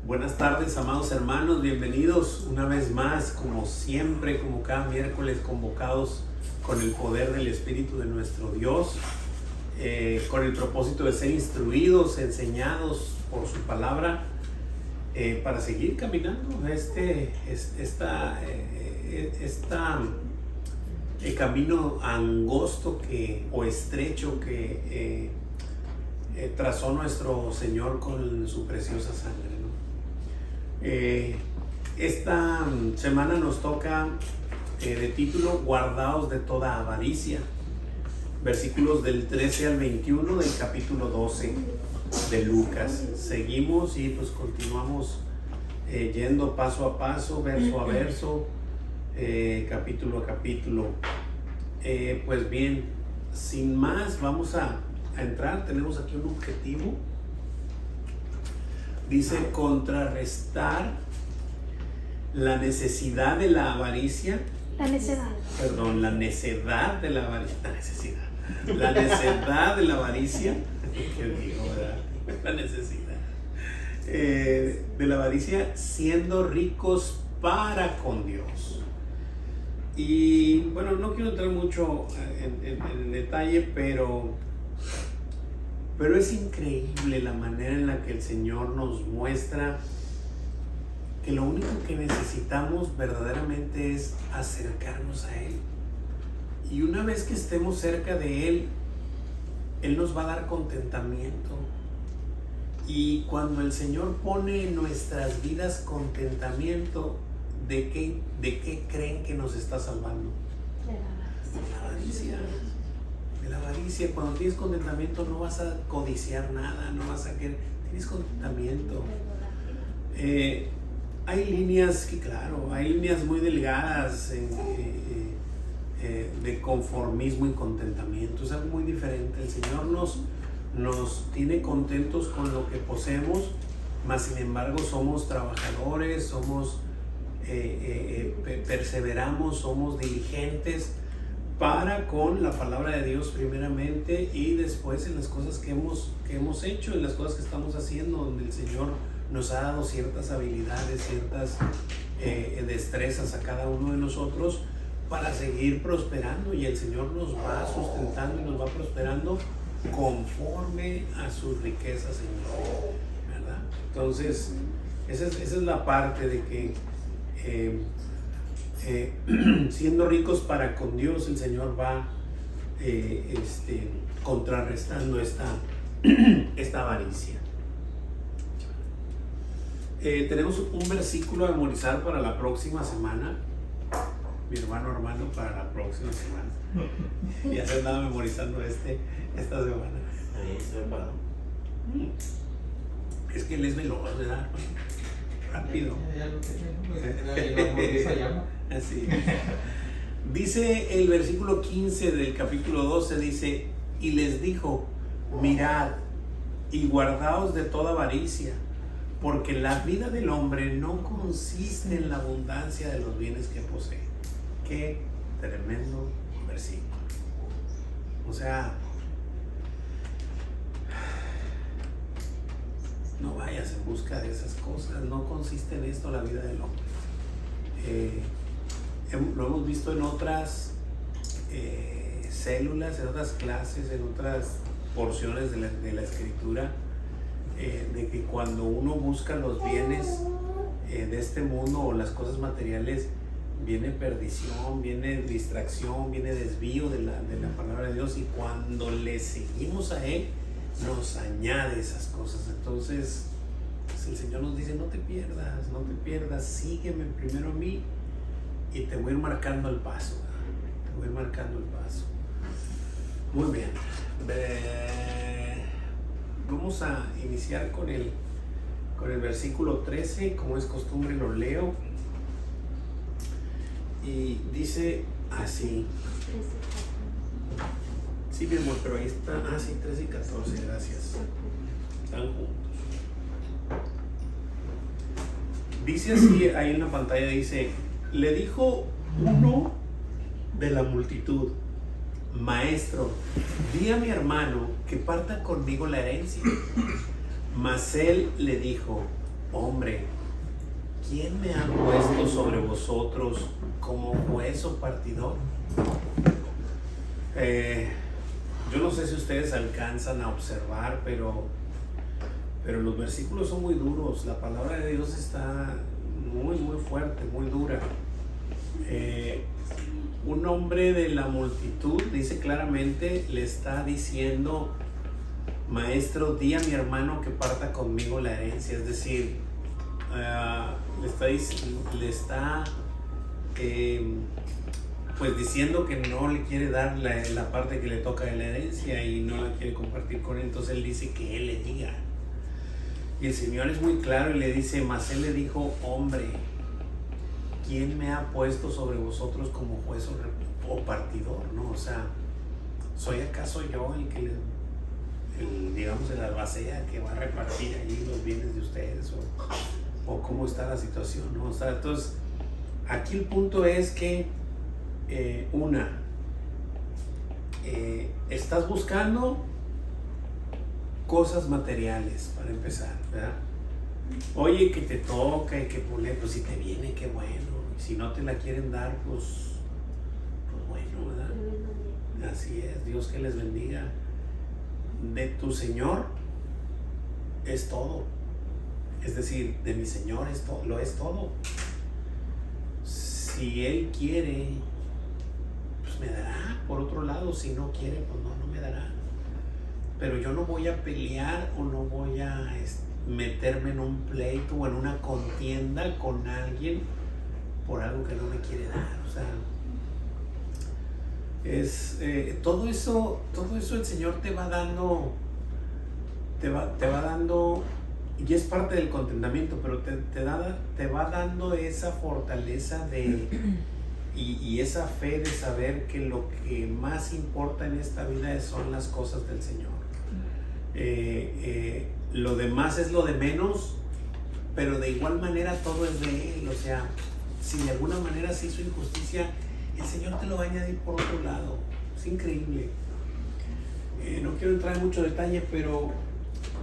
Buenas tardes, amados hermanos, bienvenidos una vez más, como siempre, como cada miércoles, convocados con el poder del Espíritu de nuestro Dios, con el propósito de ser instruidos, enseñados por su palabra, para seguir caminando camino angosto o estrecho que trazó nuestro Señor con su preciosa sangre, ¿no? Esta semana nos toca de título Guardaos de toda avaricia, versículos del 13 al 21 del capítulo 12 de Lucas. Seguimos y pues continuamos yendo paso a paso, verso a verso, capítulo a capítulo. Pues bien, sin más, vamos a entrar. Tenemos aquí un objetivo. Dice contrarrestar la necesidad de la avaricia. La necedad. Perdón, la necedad de la avaricia. La necedad de la avaricia. ¿Qué digo, verdad? La necesidad de la avaricia, siendo ricos para con Dios. Y bueno, no quiero entrar mucho en detalle, pero es increíble la manera en la que el Señor nos muestra que lo único que necesitamos verdaderamente es acercarnos a Él. Y una vez que estemos cerca de Él, Él nos va a dar contentamiento. Y cuando el Señor pone en nuestras vidas contentamiento, ¿de qué creen que nos está salvando? De la avaricia. De la avaricia. Cuando tienes contentamiento no vas a codiciar nada, no vas a querer, tienes contentamiento. Hay líneas que, claro, hay líneas muy delgadas de conformismo y contentamiento. Es algo muy diferente. El Señor nos tiene contentos con lo que poseemos, mas sin embargo somos trabajadores, perseveramos, somos diligentes para con la palabra de Dios primeramente, y después en las cosas que hemos hecho, en las cosas que estamos haciendo, donde el Señor nos ha dado ciertas habilidades, ciertas destrezas a cada uno de nosotros para seguir prosperando, y el Señor nos va sustentando y nos va prosperando conforme a sus riquezas en gloria, ¿verdad? Entonces esa es la parte de que siendo ricos para con Dios, el Señor va contrarrestando esta avaricia. Tenemos un versículo a memorizar para la próxima semana. Mi hermano, para la próxima semana. Ya se andaba memorizando esta semana. Es que él es veloz, ¿verdad? Rápido. Así. Dice el versículo 15 del capítulo 12, dice: y les dijo, mirad y guardaos de toda avaricia, porque la vida del hombre no consiste en la abundancia de los bienes que posee. Qué tremendo versículo. O sea, no vayas en busca de esas cosas. No consiste en esto la vida del hombre. Lo hemos visto en otras células, en otras clases, en otras porciones de la escritura, de que cuando uno busca los bienes de este mundo o las cosas materiales, viene perdición, viene distracción, viene desvío de la palabra de Dios, y cuando le seguimos a Él, nos añade esas cosas. Entonces pues el Señor nos dice: no te pierdas, sígueme primero a mí y te voy a ir marcando el paso. Muy bien. Vamos a iniciar con el versículo 13, como es costumbre lo leo, y dice así. Sí, mi amor, pero ahí está. Ah, sí, 13 y 14, gracias. Están juntos. Dice así, ahí en la pantalla dice: le dijo uno de la multitud: maestro, di a mi hermano que parta conmigo la herencia. Mas él le dijo: hombre, ¿quién me ha puesto sobre vosotros como juez o partidor? Yo no sé si ustedes alcanzan a observar, pero los versículos son muy duros. La palabra de Dios está muy, muy fuerte, muy dura. Un hombre de la multitud, dice claramente, le está diciendo: maestro, di a mi hermano que parta conmigo la herencia. Es decir, le está pues diciendo que no le quiere dar la parte que le toca de la herencia y no la quiere compartir con él. Entonces él dice que él le diga. Y el Señor es muy claro y le dice: mas él le dijo: hombre, ¿quién me ha puesto sobre vosotros como juez o partidor? ¿No? O sea, ¿soy acaso yo el que digamos el albacea que va a repartir allí los bienes de ustedes? ¿O cómo está la situación? ¿No? O sea, entonces, aquí el punto es que estás buscando cosas materiales para empezar, ¿verdad? Oye, que te toca y que pues si te viene, qué bueno. Y si no te la quieren dar, pues bueno, ¿verdad? Así es, Dios que les bendiga. De tu Señor es todo. Es decir, de mi Señor lo es todo. Si Él quiere, pues me dará. Por otro lado, si no quiere, pues no me dará. Pero yo no voy a pelear o no voy a meterme en un pleito o en una contienda con alguien por algo que no me quiere dar. O sea, todo eso el Señor te va dando, y es parte del contentamiento, pero te va dando esa fortaleza y esa fe de saber que lo que más importa en esta vida son las cosas del Señor. Lo demás es lo de menos, pero de igual manera todo es de Él. O sea, si de alguna manera se hizo injusticia, el Señor te lo va a añadir por otro lado. Es increíble. No quiero entrar en mucho detalle, pero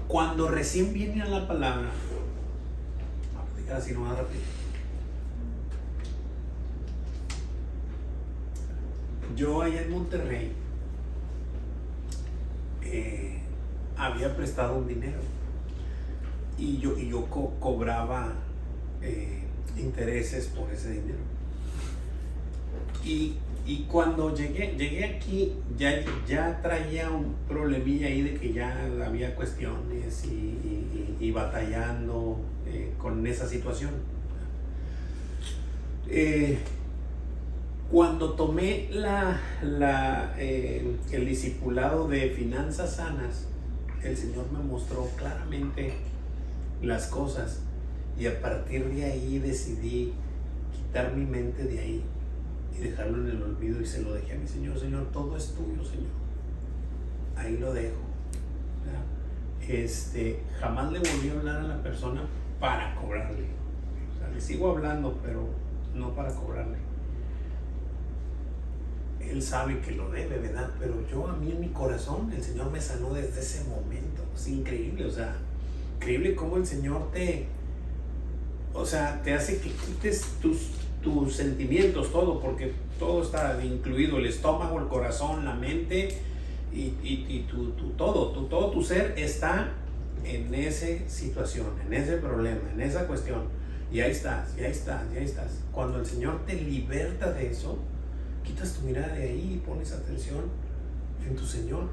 cuando recién viene a la palabra, voy a platicar así nomás rápido. Yo allá en Monterrey había prestado un dinero y yo cobraba intereses por ese dinero. Y cuando llegué aquí, ya traía un problemilla ahí de que ya había cuestiones y batallando con esa situación. Cuando tomé el discipulado de finanzas sanas, el Señor me mostró claramente las cosas y a partir de ahí decidí quitar mi mente de ahí y dejarlo en el olvido, y se lo dejé a mi Señor. Señor, todo es tuyo, Señor, ahí lo dejo, ¿verdad? Jamás le volví a hablar a la persona para cobrarle. O sea, le sigo hablando, pero no para cobrarle. Él sabe que lo debe, ¿verdad? Pero a mí en mi corazón, el Señor me sanó desde ese momento. Es increíble, o sea, increíble cómo el Señor te hace que quites tus sentimientos, todo, porque todo está incluido, el estómago, el corazón, la mente y todo tu ser está en esa situación, en ese problema, en esa cuestión. Y ahí estás. Cuando el Señor te liberta de eso, quitas tu mirada de ahí y pones atención en tu Señor,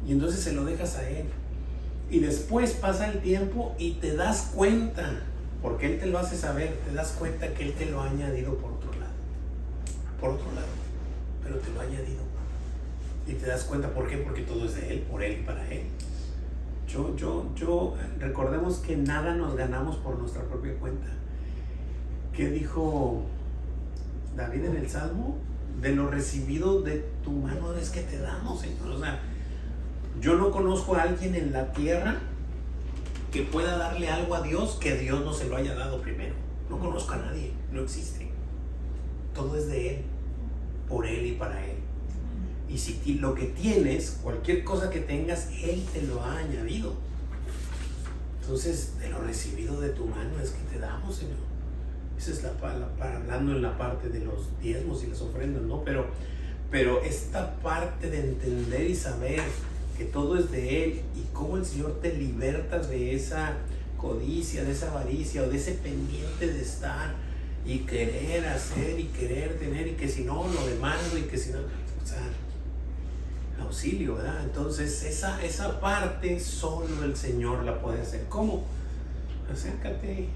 y entonces se lo dejas a Él. Y después pasa el tiempo y te das cuenta, porque Él te lo hace saber, te das cuenta que Él te lo ha añadido por otro lado, pero te lo ha añadido. Y te das cuenta, ¿por qué? Porque todo es de Él, por Él y para Él. Recordemos que nada nos ganamos por nuestra propia cuenta. ¿Qué dijo David en el Salmo? De lo recibido de tu mano es que te damos, Señor. O sea, yo no conozco a alguien en la tierra que pueda darle algo a Dios que Dios no se lo haya dado primero. No conozco a nadie, no existe. Todo es de Él, por Él y para Él. Y si lo que tienes, cualquier cosa que tengas, Él te lo ha añadido. Entonces, de lo recibido de tu mano es que te damos, Señor. Esa es hablando en la parte de los diezmos y las ofrendas, ¿no? Pero esta parte de entender y saber que todo es de Él y cómo el Señor te liberta de esa codicia, de esa avaricia o de ese pendiente de estar y querer hacer y querer tener y que si no lo demando y que si no, o sea, auxilio, ¿verdad? Entonces esa parte solo el Señor la puede hacer. ¿Cómo? Acércate.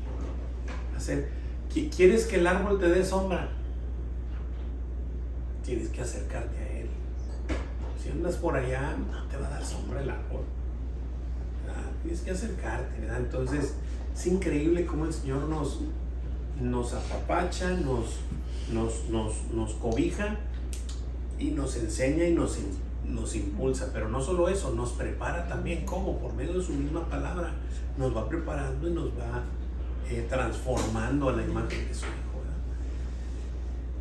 ¿Quieres que el árbol te dé sombra? Tienes que acercarte a Él. Si andas por allá, no te va a dar sombra el árbol, ¿verdad? Tienes que acercarte, ¿verdad? Entonces es increíble cómo el Señor nos apapacha, nos cobija y nos enseña y nos impulsa, pero no solo eso, nos prepara también. ¿Cómo? Por medio de su misma palabra nos va preparando y nos va transformando a la imagen de su Hijo,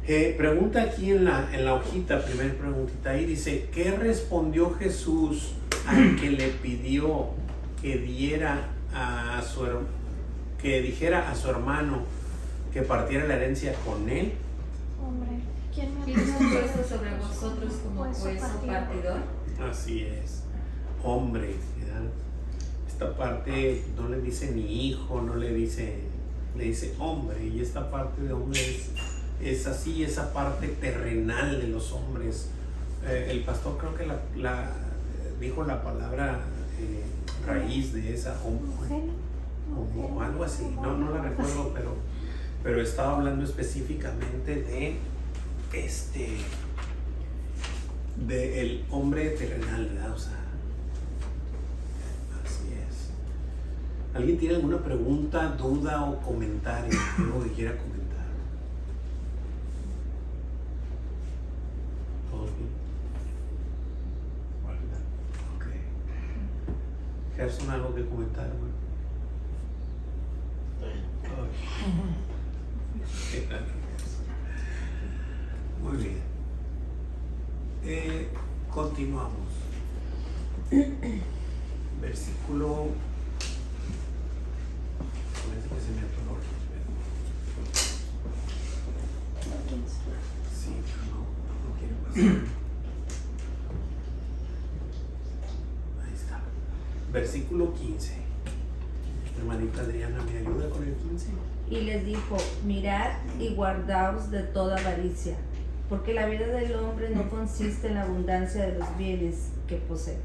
¿verdad? Pregunta aquí en la hojita, primera preguntita ahí, dice: ¿qué respondió Jesús al que le pidió que dijera a su hermano que partiera la herencia con él? Hombre, ¿quién me ¿Quién ha puesto sobre vosotros como juez o partidor? Así es, hombre, ¿verdad? Esta parte no le dice ni hijo, no le dice hombre, y esta parte de hombre es así, esa parte terrenal de los hombres. El pastor creo que dijo la palabra raíz de esa o algo así, no la recuerdo, pero estaba hablando específicamente de el hombre terrenal, ¿verdad? O sea, así es. ¿Alguien tiene alguna pregunta, duda o comentario? Algo que quiera comentar. ¿Todos bien? Ok. Gerson, ¿algo que comentar, güey? Muy bien. Continuamos. Versículo. Parece que se me atoró. Sí, pero no quiere pasar. Ahí está. Versículo 15. Hermanita Adriana, ¿me ayuda con el 15? Y les dijo: mirad y guardaos de toda avaricia, porque la vida del hombre no consiste en la abundancia de los bienes que posee.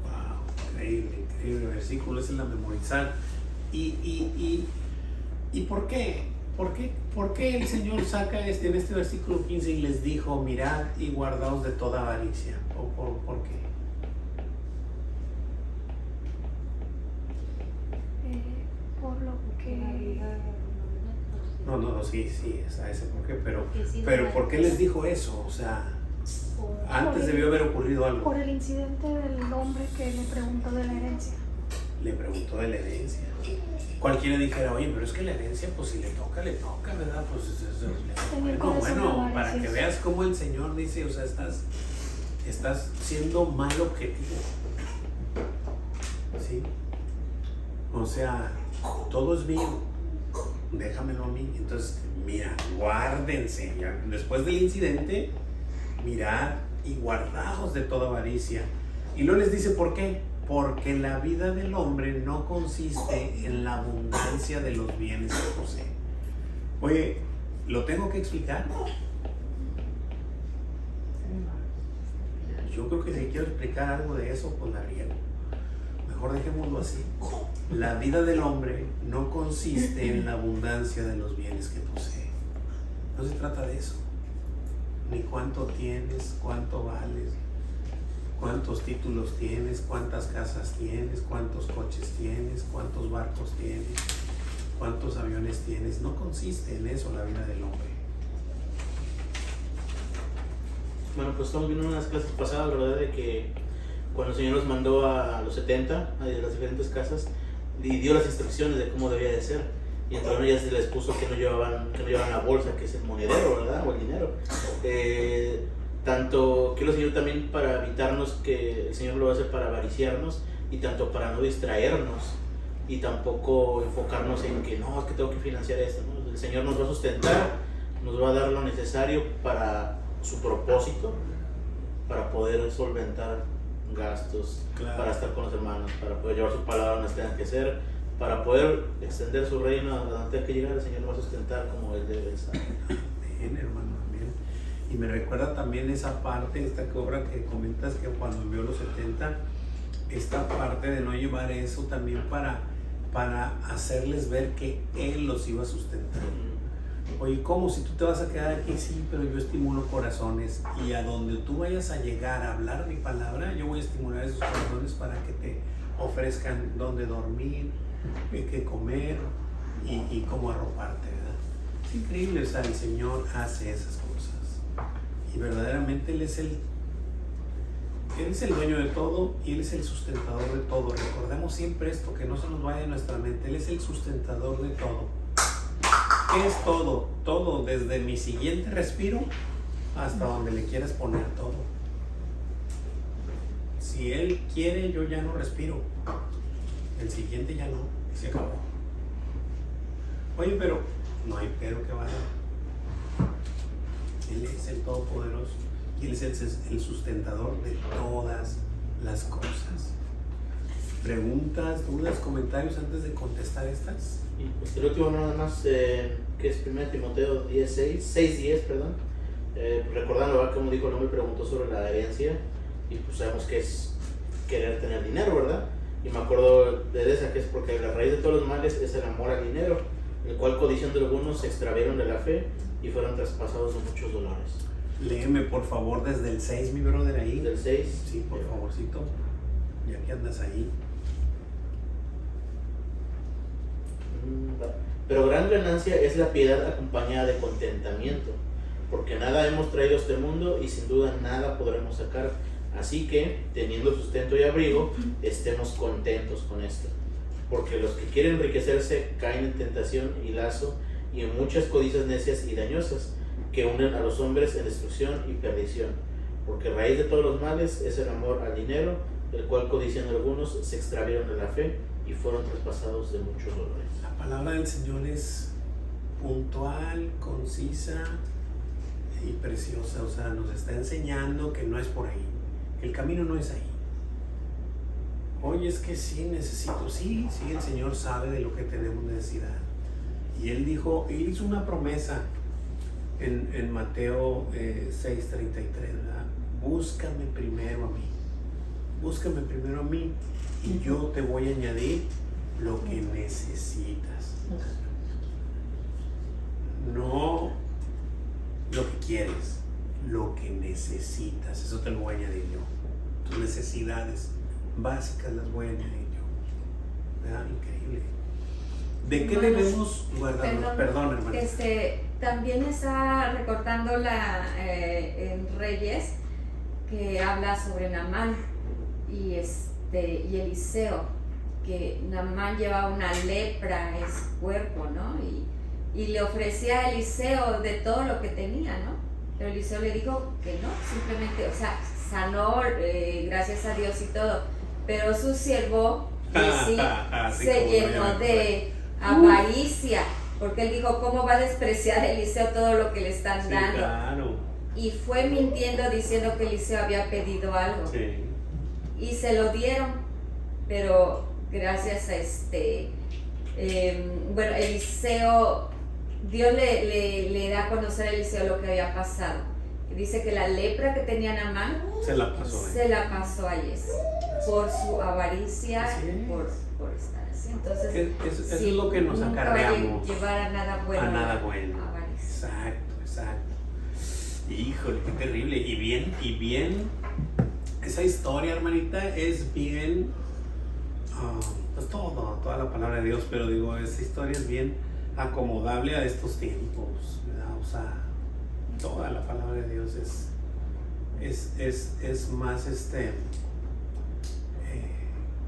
Wow, increíble versículo, esa es la memorizar. ¿Y por qué? ¿Por qué el Señor saca en este versículo 15 y les dijo: mirad y guardaos de toda avaricia? ¿Por qué? Por lo que... No, sí, está ese por qué, pero ¿por qué les dijo eso? O sea, antes debió haber ocurrido algo. Por el incidente del hombre que le preguntó de la herencia. Le preguntó de la herencia. Cualquiera dijera: oye, pero es que la herencia, pues si le toca, ¿verdad? Pues bueno, para que veas cómo el Señor dice, o sea, estás siendo mal objetivo. ¿Sí? O sea, todo es mío, déjamelo a mí. Entonces, mira, guárdense. Ya, después del incidente, mirad y guardaos de toda avaricia. Y luego les dice: ¿por qué? Porque la vida del hombre no consiste en la abundancia de los bienes que posee. Oye, ¿lo tengo que explicar? Yo creo que si quiero explicar algo de eso, pues la riego. Mejor dejémoslo así. La vida del hombre no consiste en la abundancia de los bienes que posee. No se trata de eso. Ni cuánto tienes, cuánto vales, cuántos títulos tienes, cuántas casas tienes, cuántos coches tienes, cuántos barcos tienes, cuántos aviones tienes. No consiste en eso la vida del hombre. Bueno, pues estamos viendo unas clases pasadas, ¿verdad? De que cuando el Señor los mandó a los 70, a las diferentes casas, y dio las instrucciones de cómo debía de ser. Y entonces ya se les puso que no llevaban la bolsa, que es el monedero, ¿verdad? O el dinero. Tanto quiero Señor también para evitarnos que el Señor lo hace para avariciarnos, y tanto para no distraernos y tampoco enfocarnos en que no, es que tengo que financiar esto, ¿no? El Señor nos va a sustentar, nos va a dar lo necesario para su propósito, para poder solventar gastos, Claro. para estar con los hermanos, para poder llevar su palabra donde tengan que ser, para poder extender su reino a donde tenga que llegar. El Señor nos va a sustentar como Él debe estar. Amén, hermano, amén. Y me recuerda también esa parte, esta obra que comentas, que cuando envió los 70, esta parte de no llevar eso también para hacerles ver que Él los iba a sustentar. Oye, ¿cómo? Si tú te vas a quedar aquí, sí, pero yo estimulo corazones, y a donde tú vayas a llegar a hablar mi palabra, yo voy a estimular esos corazones para que te ofrezcan dónde dormir, qué comer y cómo arroparte, ¿verdad? Es increíble, o sea, el Señor hace esas cosas y verdaderamente Él es el dueño de todo y Él es el sustentador de todo. Recordemos siempre esto, que no se nos vaya de nuestra mente. Él es el sustentador de todo. ¿Qué es todo? Todo, desde mi siguiente respiro hasta donde le quieras poner todo. Si Él quiere, yo ya no respiro. El siguiente ya no, y se acabó. Oye, pero no hay pero que vaya. Él es el Todopoderoso y Él es el sustentador de todas las cosas. ¿Preguntas, dudas, comentarios antes de contestar estas? Y pues el último nada más, que es 1 Timoteo 6:10, perdón. Recordando, ¿verdad? Como dijo el hombre, preguntó sobre la herencia, y pues sabemos que es querer tener dinero, ¿verdad? Y me acuerdo de esa, que es porque la raíz de todos los males es el amor al dinero, el cual codiciando algunos se extraviaron de la fe y fueron traspasados de muchos dolores. Léeme por favor desde el 6, mi brother, ahí. Del 6. Sí, por favorcito. Ya que andas ahí. Pero gran ganancia es la piedad acompañada de contentamiento, porque nada hemos traído a este mundo y sin duda nada podremos sacar. Así que, teniendo sustento y abrigo, estemos contentos con esto. Porque los que quieren enriquecerse caen en tentación y lazo y en muchas codicias necias y dañosas que unen a los hombres en destrucción y perdición. Porque raíz de todos los males es el amor al dinero, el cual codiciando algunos se extraviaron de la fe y fueron traspasados de muchos dolores. La palabra del Señor es puntual, concisa y preciosa. O sea, nos está enseñando que no es por ahí. El camino no es ahí. Oye, es que sí necesito. Sí, el Señor sabe de lo que tenemos necesidad. Y Él dijo, Él hizo una promesa en Mateo 6:33, ¿verdad? Búscame primero a mí. Búscame primero a mí y yo te voy a añadir lo que necesitas. No lo que quieres, lo que necesitas. Eso te lo voy a añadir yo. Tus necesidades básicas las voy a añadir yo. ¿Verdad? Increíble. ¿De qué Hermanos, debemos guardarnos? Perdón, hermano. También está recordando en Reyes, que habla sobre Naamán y Eliseo, que Naamán llevaba una lepra en su cuerpo, ¿no? Y le ofrecía a Eliseo de todo lo que tenía, ¿no? Pero Eliseo le dijo que no, simplemente, o sea, sanó, gracias a Dios y todo, pero su siervo se llenó de avaricia, porque él dijo, ¿cómo va a despreciar a Eliseo todo lo que le están dando? Claro. Y fue mintiendo diciendo que Eliseo había pedido algo. Sí. Y se lo dieron, pero gracias a Eliseo, Dios le da a conocer a Eliseo lo que había pasado. Dice que la lepra que tenía Naamán Se la pasó. A Jesse por su avaricia, Así por estar así. Entonces, eso es lo que nos nunca va a acarreamos. llevar a nada bueno. A nada bueno. Avaricia. Exacto. Híjole, qué terrible. Y bien, esa historia, hermanita, es bien, pues toda la palabra de Dios, pero digo, esa historia es bien acomodable a estos tiempos, ¿verdad? O sea, toda la palabra de Dios es más,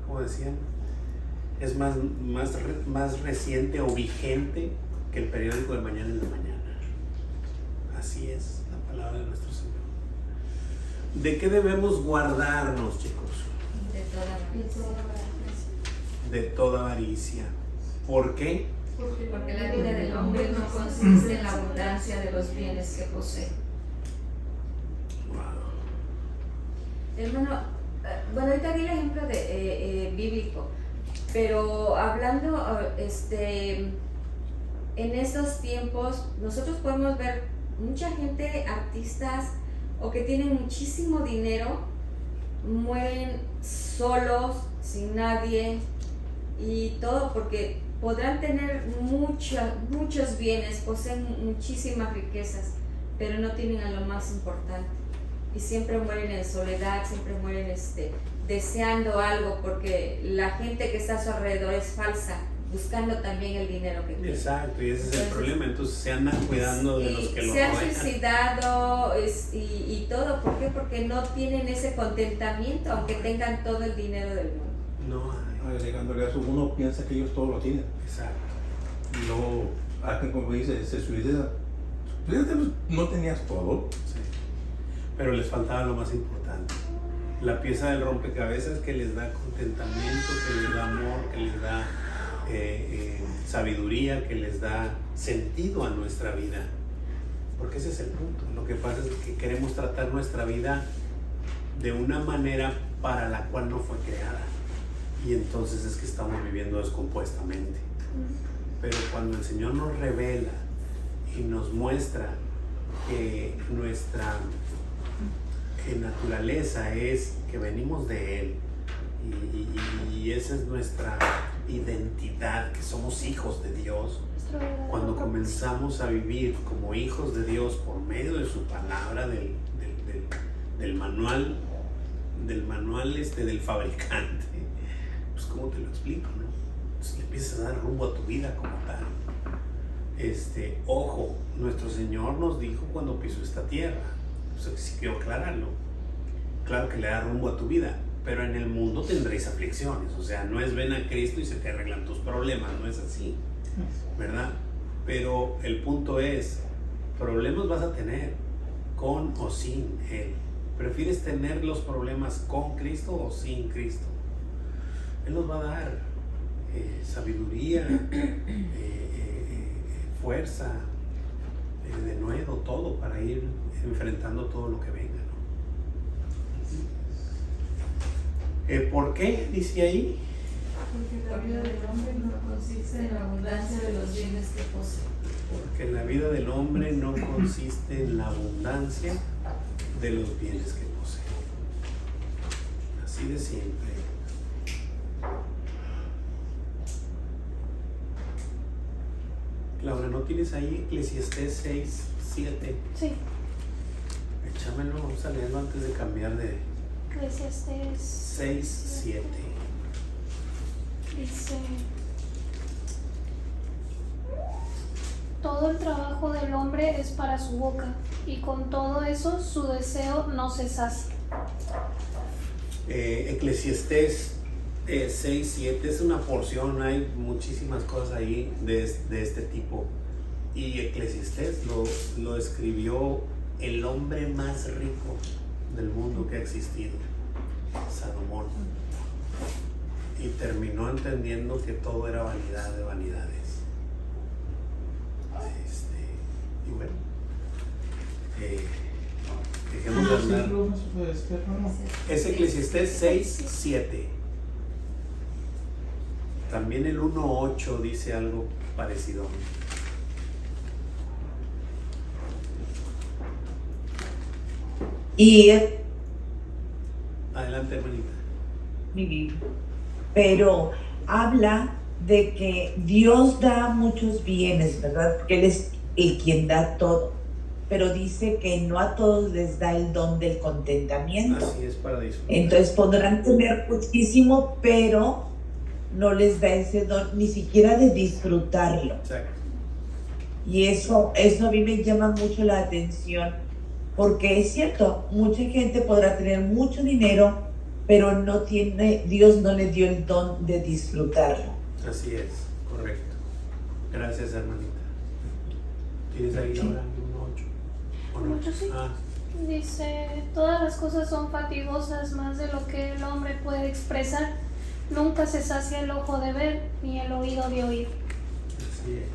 ¿cómo decían? Es más reciente o vigente que el periódico de mañana en la mañana. Así es la palabra de nuestro Señor. ¿De qué debemos guardarnos, chicos? De toda avaricia. de toda avaricia. ¿Por qué? Porque la vida del hombre no consiste en la abundancia de los bienes que posee. Wow. Hermano, bueno, ahorita di el ejemplo bíblico, pero hablando en estos tiempos, nosotros podemos ver mucha gente, artistas o que tienen muchísimo dinero, mueren solos, sin nadie y todo porque podrán tener muchos bienes, poseen muchísimas riquezas, pero no tienen a lo más importante. Y siempre mueren en soledad, siempre mueren deseando algo, porque la gente que está a su alrededor es falsa, buscando también el dinero que tienen. Exacto, y ese es el problema. Entonces se andan cuidando de los que lo se han rodean. suicidado y todo. ¿Por qué? Porque no tienen ese contentamiento, aunque tengan todo el dinero del mundo. No hay. Agregándole a eso, uno piensa que ellos todo lo tienen. Exacto. Y luego, alguien como dice, se suicida. Fíjate, no tenías todo. Sí. Pero les faltaba lo más importante. La pieza del rompecabezas que les da contentamiento, que les da amor, que les da sabiduría, que les da sentido a nuestra vida. Porque ese es el punto. Lo que pasa es que queremos tratar nuestra vida de una manera para la cual no fue creada. Y entonces es que estamos viviendo descompuestamente. Pero cuando el Señor nos revela y nos muestra que nuestra naturaleza es que venimos de Él y esa es nuestra identidad, que somos hijos de Dios. Cuando comenzamos a vivir como hijos de Dios por medio de su palabra, del manual del fabricante, pues cómo te lo explico, ¿no? Pues le empiezas a dar rumbo a tu vida como tal. Ojo, nuestro Señor nos dijo cuando pisó esta tierra, pues sí quiero aclararlo, claro que le da rumbo a tu vida, pero en el mundo tendréis aflicciones, o sea, no es ven a Cristo y se te arreglan tus problemas, no es así, ¿verdad? Pero el punto es, problemas vas a tener con o sin Él. ¿Prefieres tener los problemas con Cristo o sin Cristo? Él nos va a dar sabiduría, fuerza, de nuevo, todo para ir enfrentando todo lo que venga, ¿no? ¿Por qué? Dice ahí. Porque la vida del hombre no consiste en la abundancia de los bienes que posee. Porque la vida del hombre no consiste en la abundancia de los bienes que posee. Así de simple. Laura, ¿no tienes ahí Eclesiastés 6, 7? Sí, Échamelo, vamos a leerlo antes de cambiar de Eclesiastés 6, 7. dice: todo el trabajo del hombre es para su boca, y con todo eso su deseo no se sacia. Eclesiastés 6, 7 es una porción, hay muchísimas cosas ahí de este tipo. Y Eclesiastés lo escribió el hombre más rico del mundo que ha existido, Salomón. Y terminó entendiendo que todo era vanidad de vanidades. Y bueno, dejemos de hablar. Es Eclesiastés 6, 7. También el 1.8 dice algo parecido. Y Adelante, hermanita. vivir. Pero habla de que Dios da muchos bienes, ¿verdad? Porque Él es el quien da todo. Pero dice que no a todos les da el don del contentamiento. Así es, para disfrutar. Entonces podrán tener muchísimo, pero no les da ese don ni siquiera de disfrutarlo. Exacto. Y eso a mí me llama mucho la atención, porque es cierto, mucha gente podrá tener mucho dinero, pero Dios no le dio el don de disfrutarlo. Así es, correcto. Gracias, hermanita. ¿Tienes ahí ahora un 8? ¿O no? 8 sí. Ah, Dice: todas las cosas son fatigosas más de lo que el hombre puede expresar, Nunca se sacia el ojo de ver ni el oído de oír. Así es.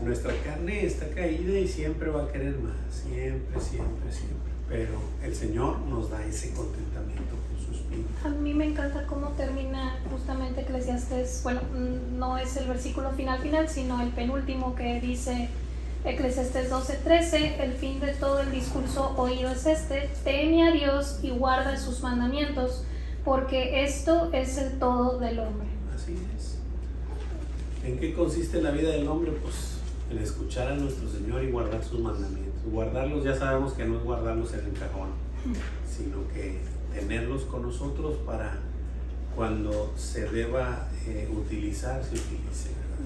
Nuestra carne está caída y siempre va a querer más, siempre, siempre, siempre. Pero el Señor nos da ese contentamiento con su espíritu. A mí me encanta cómo termina justamente Eclesiastés. Bueno, no es el versículo final, sino el penúltimo que dice Eclesiastés 12:13. El fin de todo el discurso oído es este: teme a Dios y guarda sus mandamientos, porque esto es el todo del hombre. Así es. ¿En qué consiste la vida del hombre? Pues en escuchar a nuestro Señor y guardar sus mandamientos. Guardarlos, ya sabemos que no es guardarlos en el cajón, sino que tenerlos con nosotros para cuando se deba utilizar, se utilice, ¿verdad?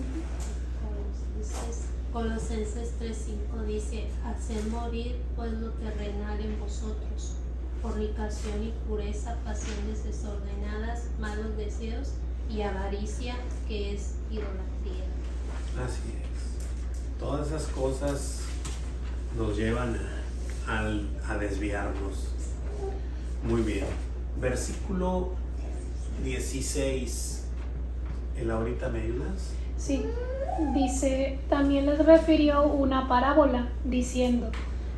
Colosenses 3:5 dice: haced morir pues lo que reinar en vosotros, fornicación, impureza, pasiones desordenadas, malos deseos y avaricia, que es idolatría. Así es. Todas esas cosas nos llevan a desviarnos. Muy bien. Versículo 16. ¿El ahorita me ayudas? Sí, dice, también les refirió una parábola, diciendo,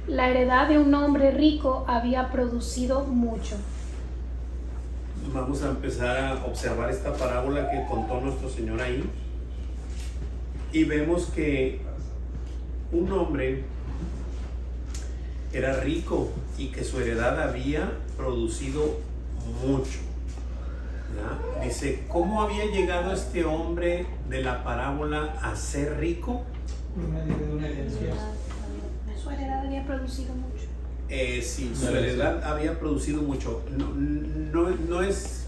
la heredad de un hombre rico había producido mucho. Vamos a empezar a observar esta parábola que contó nuestro Señor ahí. Y vemos que un hombre era rico y que su heredad había producido mucho. ¿Ya? Dice, ¿cómo había llegado este hombre de la parábola a ser rico? Por medio de una herencia. Su heredad había producido mucho. Sí, su heredad había producido mucho. No es...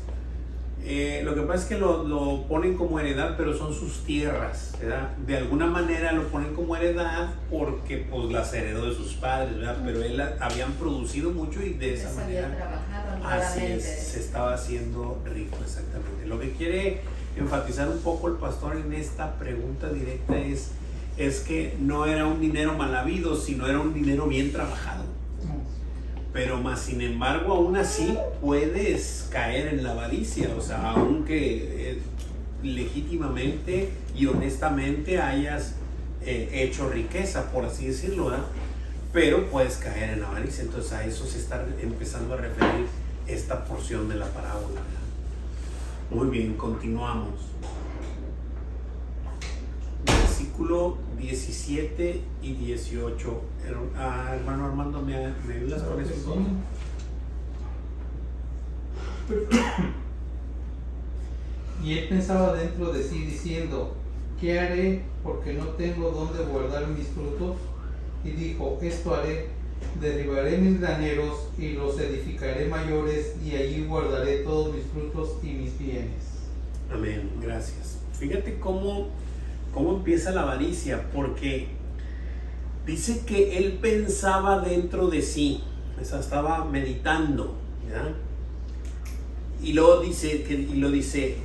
lo que pasa es que lo ponen como heredad, pero son sus tierras, ¿verdad? De alguna manera lo ponen como heredad porque pues las heredó de sus padres, ¿verdad? Pero él habían producido mucho y de esa Eso manera había trabajado así honradamente. es, se estaba haciendo rico, exactamente. Lo que quiere enfatizar un poco el pastor en esta pregunta directa es que no era un dinero mal habido, sino era un dinero bien trabajado. Pero más sin embargo, aún así puedes caer en la avaricia, o sea, aunque legítimamente y honestamente hayas hecho riqueza, por así decirlo, ¿verdad? Pero puedes caer en la avaricia. Entonces a eso se está empezando a referir esta porción de la parábola, ¿verdad? Muy bien, continuamos. Versículo 17 y 18. Hermano Armando, ¿me ayudas con eso? Y él pensaba dentro de sí diciendo, ¿qué haré? Porque no tengo dónde guardar mis frutos. Y dijo, esto haré, derribaré mis graneros y los edificaré mayores, y allí guardaré todos mis frutos y mis bienes. Amén, gracias. Fíjate cómo empieza la avaricia, porque dice que él pensaba dentro de sí, o sea, estaba meditando, ¿ya? Y luego dice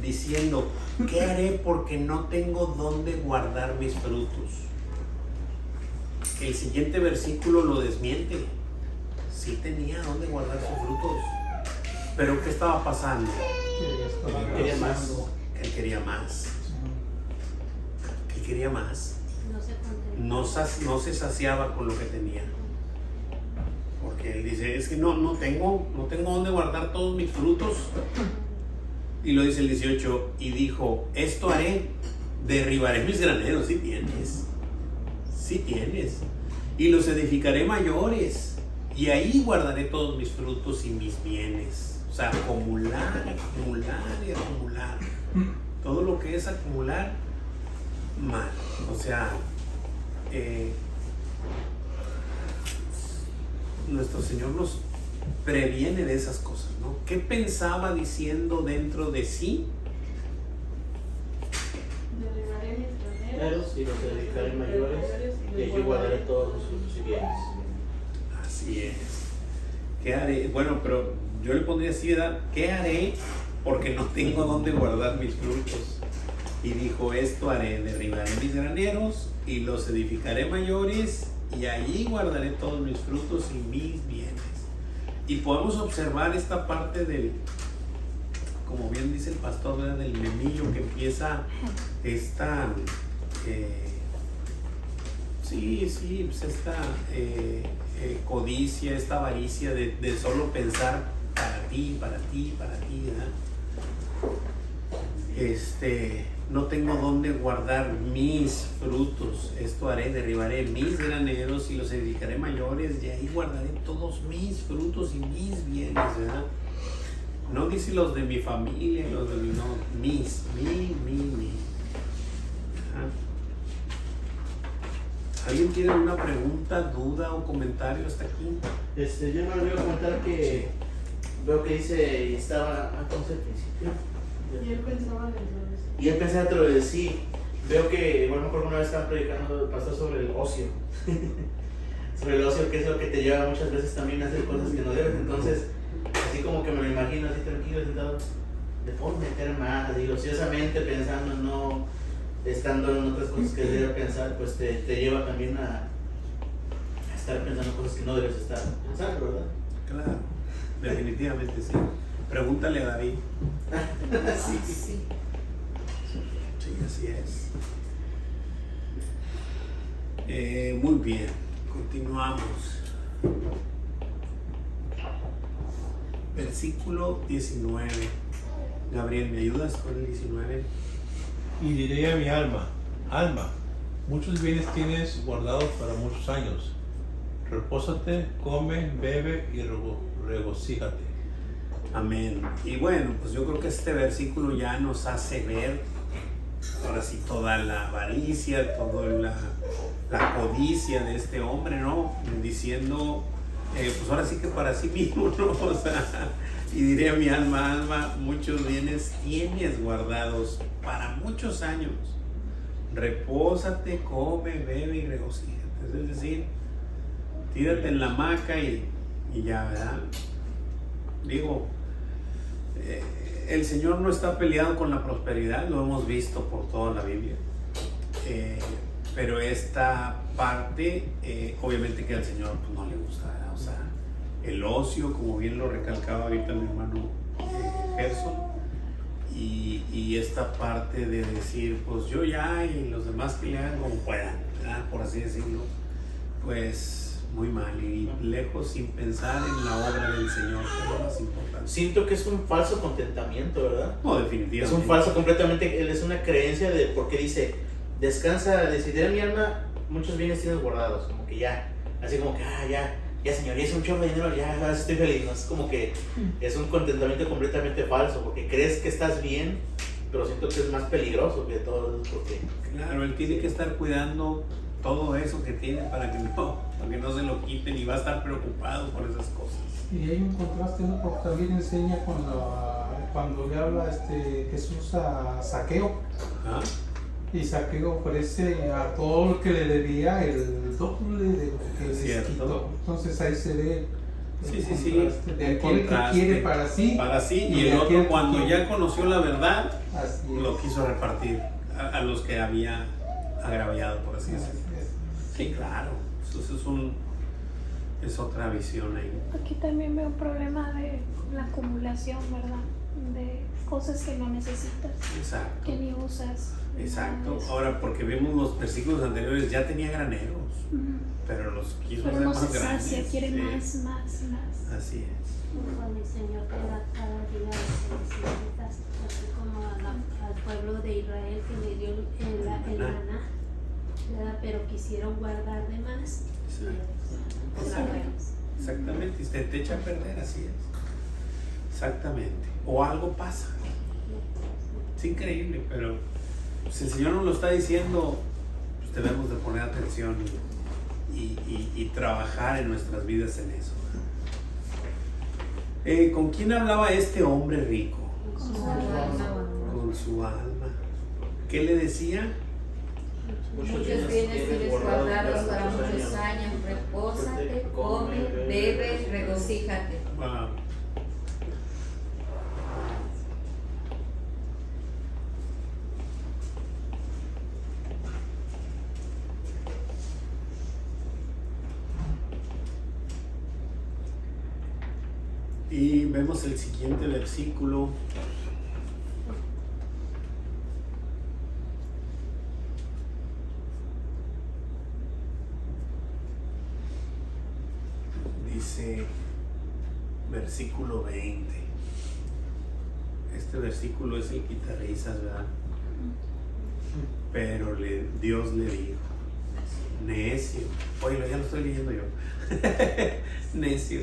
diciendo, ¿qué haré porque no tengo dónde guardar mis frutos? El siguiente versículo lo desmiente. Sí tenía dónde guardar sus frutos, pero ¿qué estaba pasando? Quería más. Él quería más. Él quería más. No se saciaba con lo que tenía. Porque él dice, es que no tengo dónde guardar todos mis frutos. Y lo dice el 18, y dijo, esto haré, derribaré mis graneros. Sí tienes. Y los edificaré mayores. Y ahí guardaré todos mis frutos y mis bienes. O sea, acumular y acumular. Todo lo que es acumular, mal. O sea, nuestro Señor nos previene de esas cosas, ¿no? ¿Qué pensaba diciendo dentro de sí? Derribaré mis graneros Y los edificaré mayores, y allí guardaré todos los frutos y bienes. Así es. ¿Qué haré? Bueno, pero yo le pondría así, ¿verdad? ¿Qué haré? Porque no tengo dónde guardar mis frutos. Y dijo, esto haré, derribaré mis graneros y los edificaré mayores, y allí guardaré todos mis frutos y mis bienes. Y podemos observar esta parte como bien dice el pastor, ¿verdad? Del memillo que empieza esta, pues esta codicia, esta avaricia de solo pensar para ti, ¿verdad? No tengo dónde guardar mis frutos, esto haré, derribaré mis graneros y los edificaré mayores, y ahí guardaré todos mis frutos y mis bienes, ¿verdad? No dice los de mi familia, los de mi, no, mi. Ajá. ¿Alguien tiene alguna pregunta, duda o comentario hasta aquí? Yo me voy a comentar que veo que dice, y estaba, ¿cómo es el principio? Y él pensaba dentro de eso. Y él pensaba dentro de sí. Veo que, bueno, por una vez estaban predicando el pastor sobre el ocio. Sobre el ocio, que es lo que te lleva muchas veces también a hacer cosas que no debes. Entonces, así como que me lo imagino así tranquilo, sentado, le puedo meter más, y ociosamente pensando, no estando en otras cosas que debes pensar, pues te lleva también a estar pensando cosas que no debes estar pensando, ¿verdad? Claro, definitivamente sí. Pregúntale a David. Sí. Sí, así es. Muy bien, continuamos. Versículo 19. Gabriel, ¿me ayudas con el 19? Y diré a mi alma, alma, muchos bienes tienes guardados para muchos años. Repósate, come, bebe y regocíjate. Amén. Y bueno, pues yo creo que este versículo ya nos hace ver, ahora sí, toda la avaricia, toda la codicia de este hombre, ¿no? Diciendo, pues ahora sí que para sí mismo, ¿no? O sea, y diré a mi alma, alma, muchos bienes tienes guardados para muchos años. Repósate, come, bebe y regocíjate. Es decir, tírate en la hamaca y ya, ¿verdad? Digo, el Señor no está peleado con la prosperidad, lo hemos visto por toda la Biblia. Pero esta parte, obviamente que al Señor pues, no le gusta, ¿verdad? O sea, el ocio, como bien lo recalcaba ahorita mi hermano Gerson, y esta parte de decir, pues yo ya y los demás que le hagan como puedan, ¿verdad? Por así decirlo, pues muy mal y lejos sin pensar en la obra del Señor, que es lo más importante. Siento que es un falso contentamiento, ¿verdad? No, definitivamente. Es un falso completamente, él es una creencia de, porque dice, descansa, decidiré mi alma, muchos bienes tienes guardados, como que ya, así como que, ya señor, ya es un chorro de dinero, ya ahora estoy feliz, ¿no? Es como que es un contentamiento completamente falso, porque crees que estás bien, pero siento que es más peligroso que todo eso, porque... Claro, él tiene que estar cuidando todo eso que tiene para que no se lo quiten y va a estar preocupado por esas cosas. Y hay un contraste, ¿no? Porque también enseña cuando le habla Jesús a Zaqueo. ¿Ah? Y Zaqueo ofrece a todo el que le debía el doble de lo que les Cierto. quitó. Entonces ahí se ve el Sí. contraste de El aquel que contraste. quiere para sí Y el de aquel otro que cuando quiere. ya conoció la verdad, Así es. lo quiso repartir a los que había agraviado, por así decirlo. Sí, claro, eso es otra visión ahí. Aquí también veo un problema de la acumulación, ¿verdad? De cosas que no necesitas, Exacto. que ni usas. Exacto. Nada de eso. Ahora, porque vimos los versículos anteriores, ya tenía graneros, Ujú. pero los quiso Pero hacer no más se grandes. sacia, quiere Sí. más. Así es. Cuando el Señor te da cada día lo que necesitas, así como al pueblo de Israel que le dio el maná, ¿verdad? Pero quisieron guardar de más. Exactamente, y te echa a perder, así es. Exactamente. O algo pasa. Es increíble, pero si el Señor nos lo está diciendo, pues debemos de poner atención y trabajar en nuestras vidas en eso. ¿Con quién hablaba este hombre rico? Con su alma. ¿Qué le decía? Muchos bienes tienes guardados para muchos años. Repósate, come, bebe, regocíjate. Wow. Y vemos el siguiente versículo, dice versículo 20. Este versículo es el quitarrisas, ¿verdad? Pero Dios le dijo, necio, oye, ya lo estoy leyendo yo. Necio,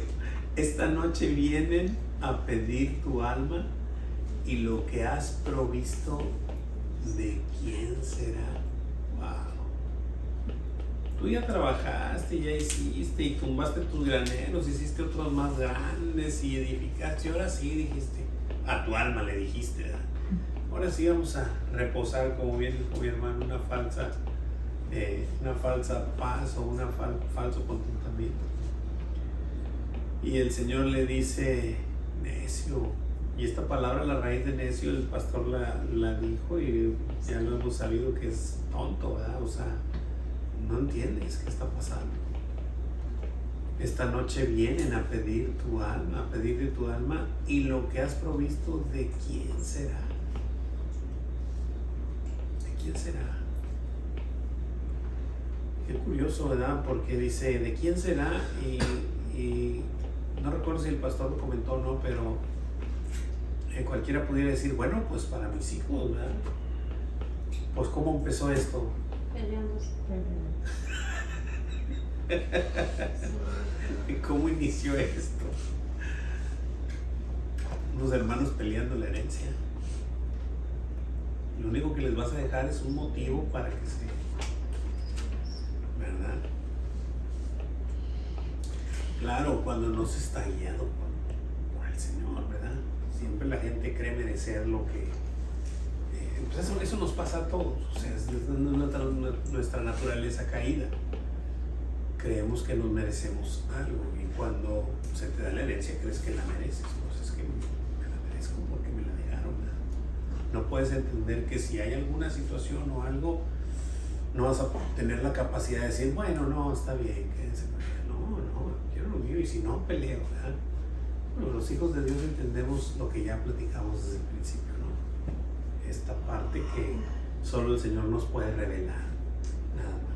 esta noche vienen a pedir tu alma y lo que has provisto, ¿de quién será? Wow. Tú ya trabajaste, ya hiciste y tumbaste tus graneros, hiciste otros más grandes y edificaste. Y ahora sí dijiste, a tu alma le dijiste, ¿verdad? Ahora sí vamos a reposar, como bien dijo mi hermano, una falsa paz o falso contentamiento. Y el Señor le dice, necio. Y esta palabra, la raíz de necio, el pastor la dijo y ya lo hemos sabido que es tonto, ¿verdad? O sea, no entiendes qué está pasando. Esta noche vienen a pedir tu alma, a pedirle tu alma y lo que has provisto, ¿de quién será? ¿De quién será? Qué curioso, ¿verdad? Porque dice, ¿de quién será? Y no recuerdo si el pastor lo comentó o no, pero cualquiera pudiera decir, bueno, pues para mis hijos, ¿verdad? Pues ¿cómo empezó esto? Peleamos. ¿Cómo inició esto? Unos hermanos peleando la herencia. Lo único que les vas a dejar es un motivo para que se... ¿verdad? Claro, cuando no se está guiado por el Señor, ¿verdad? Siempre la gente cree merecer lo que... pues eso nos pasa a todos, o sea, es nuestra naturaleza caída. Creemos que nos merecemos algo y cuando se te da la herencia crees que la mereces. Pues es que me la merezco porque me la dejaron, ¿verdad? No puedes entender que si hay alguna situación o algo, no vas a tener la capacidad de decir, bueno, no, está bien, quédense por allá. No, quiero lo mío y si no, peleo, ¿verdad? Bueno, los hijos de Dios entendemos lo que ya platicamos desde el principio, ¿no? Esta parte que solo el Señor nos puede revelar, nada más.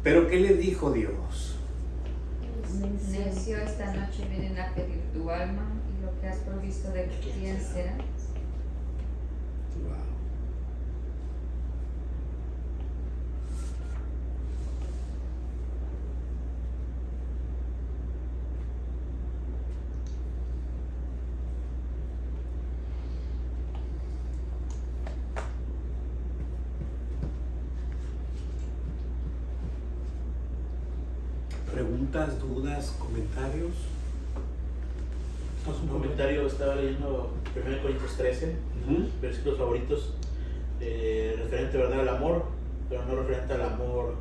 Pero ¿qué le dijo Dios? Necio, esta noche vienen a pedir tu alma y lo que has provisto, ¿de quién será? Wow. ¿Preguntas, dudas, comentarios? Un comentario, estaba leyendo 1 Corintios 13, versículos favoritos, referente, ¿verdad?, al amor, pero no referente al amor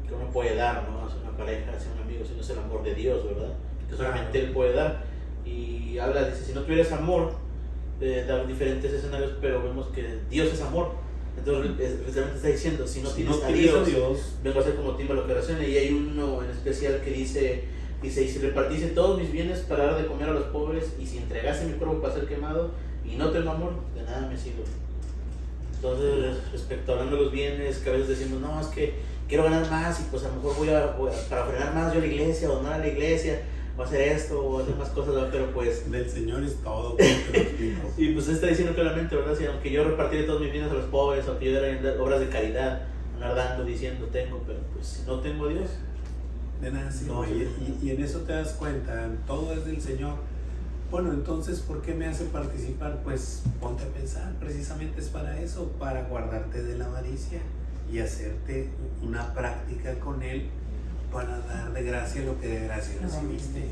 que uno puede dar, ¿no?, hacia una pareja, hacia un amigo, sino es el amor de Dios, ¿verdad?, que solamente Él puede dar. Y habla, dice, si no tuvieras amor, da diferentes escenarios, pero vemos que Dios es amor. Entonces, precisamente está diciendo, si no tienes a Dios, vengo a ser como timba lo que razone. Y hay uno en especial que dice, y si repartiese todos mis bienes para dar de comer a los pobres, y si entregase mi cuerpo para ser quemado, y no tengo amor, de nada me sirve. Entonces, respecto a hablando de los bienes, que a veces decimos, no, es que quiero ganar más, y pues a lo mejor voy a para frenar más yo a la iglesia, o donar a la iglesia, o hacer esto, o hacer más cosas, ¿verdad? Pero pues... Del Señor es todo. Y pues está diciendo claramente, ¿verdad? Si aunque yo repartiera todos mis bienes a los pobres, aunque yo diera obras de caridad, andar dando, diciendo tengo, pero pues si no tengo a Dios, de nada sirve. No, y en eso te das cuenta, todo es del Señor. Bueno, entonces, ¿por qué me hace participar? Pues ponte a pensar, precisamente es para eso, para guardarte de la avaricia y hacerte una práctica con Él para dar de gracia lo que de gracia recibiste.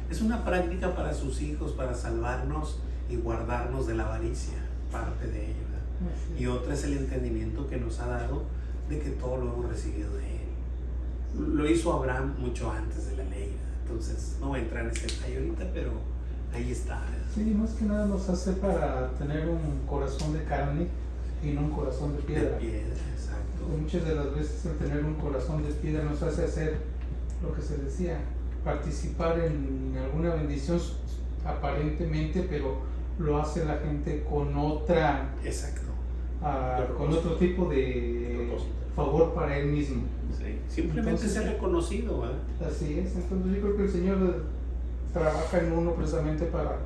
Es una práctica para sus hijos, para salvarnos y guardarnos de la avaricia, parte de ello, ¿verdad? Y otra es el entendimiento que nos ha dado de que todo lo hemos recibido de Él. Lo hizo Abraham mucho antes de la ley, ¿verdad? Entonces no voy a entrar en ese detalle ahorita, pero ahí está, ¿verdad? Sí, más que nada nos hace para tener un corazón de carne y no un corazón de piedra. De piedra, exacto. Muchas de las veces el tener un corazón de piedra nos hace hacer lo que se decía, participar en alguna bendición aparentemente, pero lo hace la gente con otra, Exacto. con otro tipo de favor para él mismo. Sí. Simplemente Entonces, ser reconocido, ¿verdad? Así es, entonces yo creo que el Señor trabaja en uno precisamente para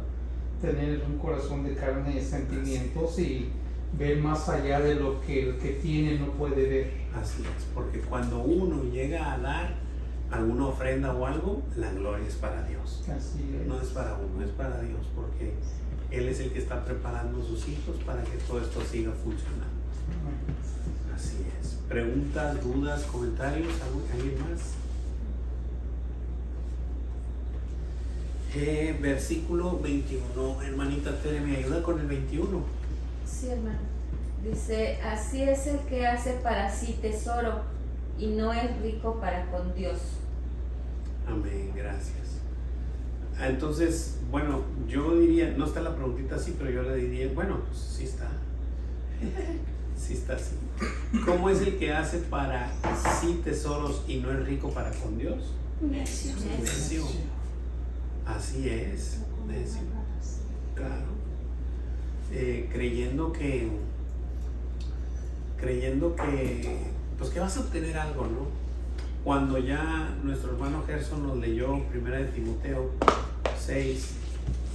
tener un corazón de carne y sentimientos y ver más allá de lo que el que tiene no puede ver. Así es, porque cuando uno llega a dar alguna ofrenda o algo, la gloria es para Dios. Así es. No es para uno, es para Dios, porque Él es el que está preparando a sus hijos para que todo esto siga funcionando. Así es. ¿Preguntas, dudas, comentarios? ¿Alguien más? Versículo 21. Hermanita Tere, ¿me ayuda con el 21? Sí, hermano. Dice, así es el que hace para sí tesoro y no es rico para con Dios. Amén, gracias. Entonces, bueno, yo diría, no está la preguntita así, pero yo le diría, bueno, pues sí está. Sí está así. ¿Cómo es el que hace para sí tesoros y no es rico para con Dios? Necio. Necio. Así es, necio. Claro. Creyendo que pues que vas a obtener algo, ¿no? Cuando ya nuestro hermano Gerson nos leyó 1 de Timoteo 6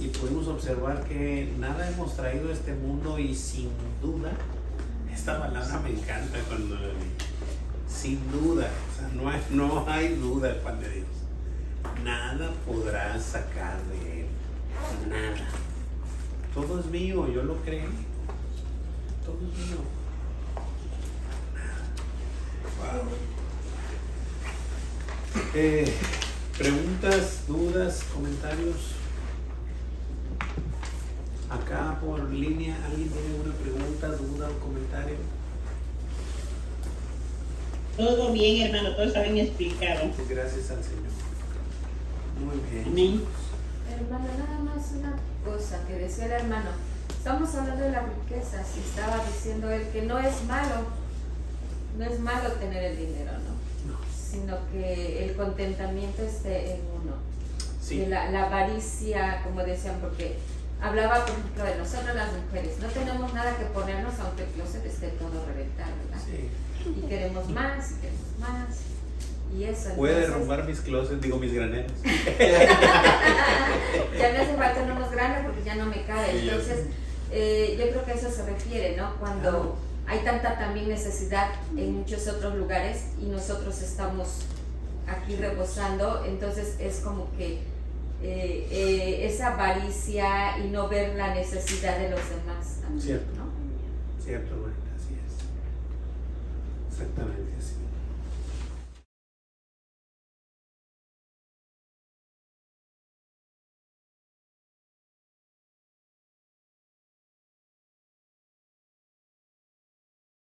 y pudimos observar que nada hemos traído a este mundo, y sin duda, esta palabra me encanta cuando la leí, sin duda, o sea, no hay duda del pan de Dios, nada podrás sacar de él, nada, todo es mío, yo lo creo, todo es mío. Wow. Preguntas, dudas, comentarios. Acá por línea, ¿alguien tiene alguna pregunta, duda o comentario? Todo bien, hermano, todo está bien explicado. Gracias al Señor. Muy bien. Amén. Hermano, nada más una cosa que decía el hermano. Estamos hablando de las riquezas y estaba diciendo él que no es malo tener el dinero, ¿no? Sino que el contentamiento esté en uno. Sí. Que la avaricia, como decían, porque hablaba, por ejemplo, de nosotros las mujeres, no tenemos nada que ponernos aunque el closet esté todo reventado, ¿verdad? Sí. Y queremos más, y queremos más. Y eso. Puede entonces, derrumbar mis closets, digo mis graneros. ya me hace falta uno más grande porque ya no me cabe. Sí, Entonces, yo creo que a eso se refiere, ¿no? Cuando hay tanta también necesidad en muchos otros lugares y nosotros estamos aquí rebosando, entonces es como que esa avaricia y no ver la necesidad de los demás también, Cierto. ¿no? Cierto, Marta, así es. Exactamente.